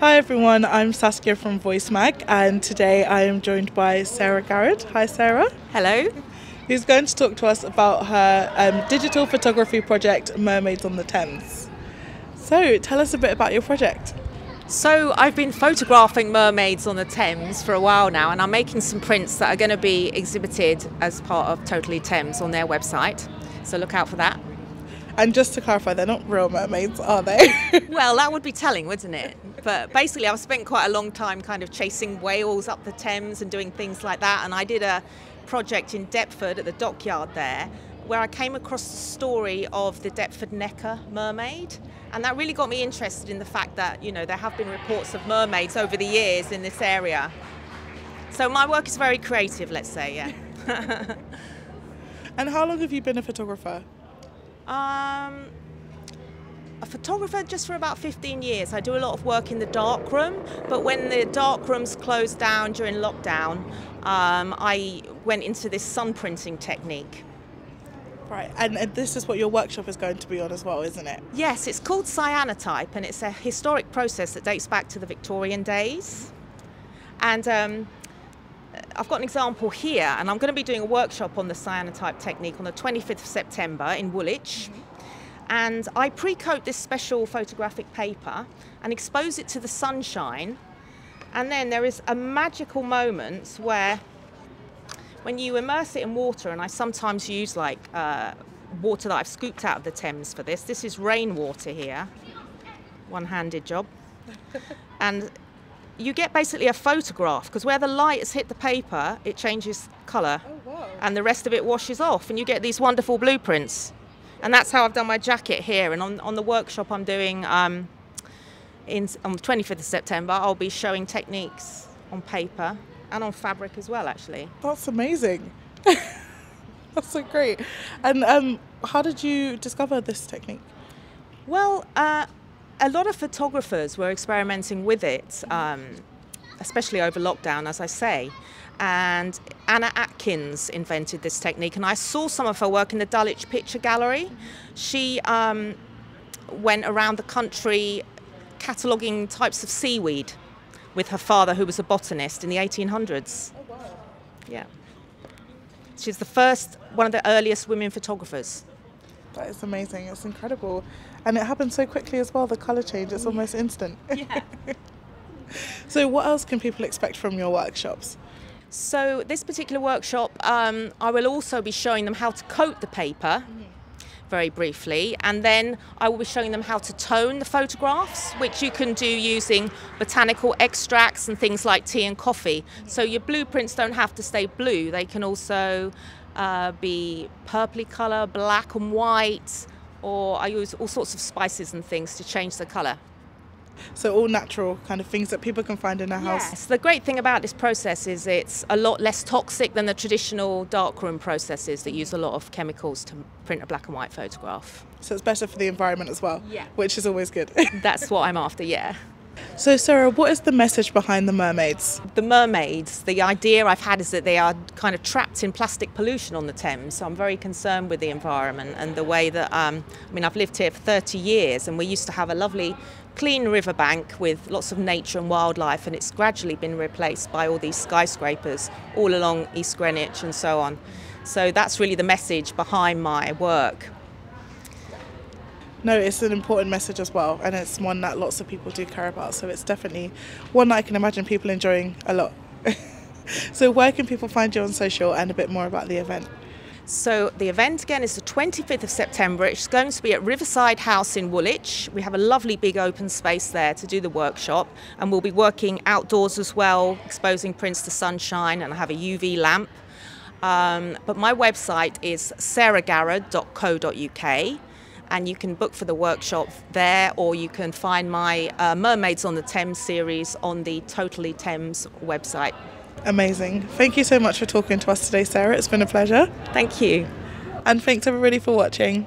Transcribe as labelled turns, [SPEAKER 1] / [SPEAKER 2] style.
[SPEAKER 1] Hi everyone, I'm Saskia from Voice Mag, and today I am joined by Sarah Garrett. Hi Sarah.
[SPEAKER 2] Hello.
[SPEAKER 1] Who's going to talk to us about her digital photography project Mermaids on the Thames. So tell us a bit about your project.
[SPEAKER 2] So I've been photographing mermaids on the Thames for a while now, and I'm making some prints that are going to be exhibited as part of Totally Thames on their website. So look out for that.
[SPEAKER 1] And just to clarify, they're not real mermaids, are they?
[SPEAKER 2] Well, that would be telling, wouldn't it? But basically, I've spent quite a long time kind of chasing whales up the Thames and doing things like that. And I did a project in Deptford at the dockyard there, where I came across the story of the Deptford Necker mermaid. And that really got me interested in the fact that, you know, there have been reports of mermaids over the years in this area. So my work is very creative, let's say, yeah.
[SPEAKER 1] And how long have you been a photographer?
[SPEAKER 2] A photographer just for about 15 years. I do a lot of work in the darkroom, but when the darkrooms closed down during lockdown, I went into this sun printing technique.
[SPEAKER 1] Right, and this is what your workshop is going to be on as well, isn't it?
[SPEAKER 2] Yes, it's called cyanotype, and it's a historic process that dates back to the Victorian days. And I've got an example here, and I'm going to be doing a workshop on the cyanotype technique on the 25th of September in Woolwich. And I pre-coat this special photographic paper and expose it to the sunshine. And then there is a magical moment where when you immerse it in water, and I sometimes use like water that I've scooped out of the Thames for this. This is rainwater here, one-handed job. And you get basically a photograph, because where the light has hit the paper, it changes colour.
[SPEAKER 1] Oh, wow.
[SPEAKER 2] And the rest of it washes off, and you get these wonderful blueprints. And that's how I've done my jacket here. And on the workshop I'm doing on the 25th of September, I'll be showing techniques on paper and on fabric as well, actually.
[SPEAKER 1] That's amazing. That's so great. And how did you discover this technique?
[SPEAKER 2] Well, a lot of photographers were experimenting with it, especially over lockdown, as I say. And Anna Atkins invented this technique, and I saw some of her work in the Dulwich Picture Gallery. She went around the country cataloguing types of seaweed with her father, who was a botanist in the 1800s.
[SPEAKER 1] Oh, wow.
[SPEAKER 2] Yeah. She's one of the earliest women photographers.
[SPEAKER 1] That is amazing. It's incredible. And it happened so quickly as well, the colour change. It's almost instant.
[SPEAKER 2] Yeah.
[SPEAKER 1] So what else can people expect from your workshops?
[SPEAKER 2] So this particular workshop, I will also be showing them how to coat the paper, very briefly, and then I will be showing them how to tone the photographs, which you can do using botanical extracts and things like tea and coffee. So your blueprints don't have to stay blue, they can also be purpley colour, black and white, or I use all sorts of spices and things to change the colour.
[SPEAKER 1] So all natural kind of things that people can find in a house.
[SPEAKER 2] Yes, the great thing about this process is it's a lot less toxic than the traditional darkroom processes that use a lot of chemicals to print a black and white photograph.
[SPEAKER 1] So it's better for the environment as well,
[SPEAKER 2] Yeah.
[SPEAKER 1] which is always good.
[SPEAKER 2] That's what I'm after, yeah.
[SPEAKER 1] So Sarah, what is the message behind the mermaids?
[SPEAKER 2] The mermaids, the idea I've had is that they are kind of trapped in plastic pollution on the Thames, so I'm very concerned with the environment and the way that, I've lived here for 30 years, and we used to have a lovely clean riverbank with lots of nature and wildlife, and it's gradually been replaced by all these skyscrapers all along East Greenwich and so on. So that's really the message behind my work.
[SPEAKER 1] No, it's an important message as well, and it's one that lots of people do care about, so it's definitely one that I can imagine people enjoying a lot. So where can people find you on social and a bit more about the event?
[SPEAKER 2] So the event again is the 25th of September. It's going to be at Riverside House in Woolwich. We have a lovely big open space there to do the workshop, and we'll be working outdoors as well, exposing prints to sunshine, and I have a UV lamp. But my website is sarahgarrett.co.uk, and you can book for the workshop there, or you can find my Mermaids on the Thames series on the Totally Thames website.
[SPEAKER 1] Amazing. Thank you so much for talking to us today, Sarah. It's been a pleasure.
[SPEAKER 2] Thank you.
[SPEAKER 1] And thanks everybody for watching.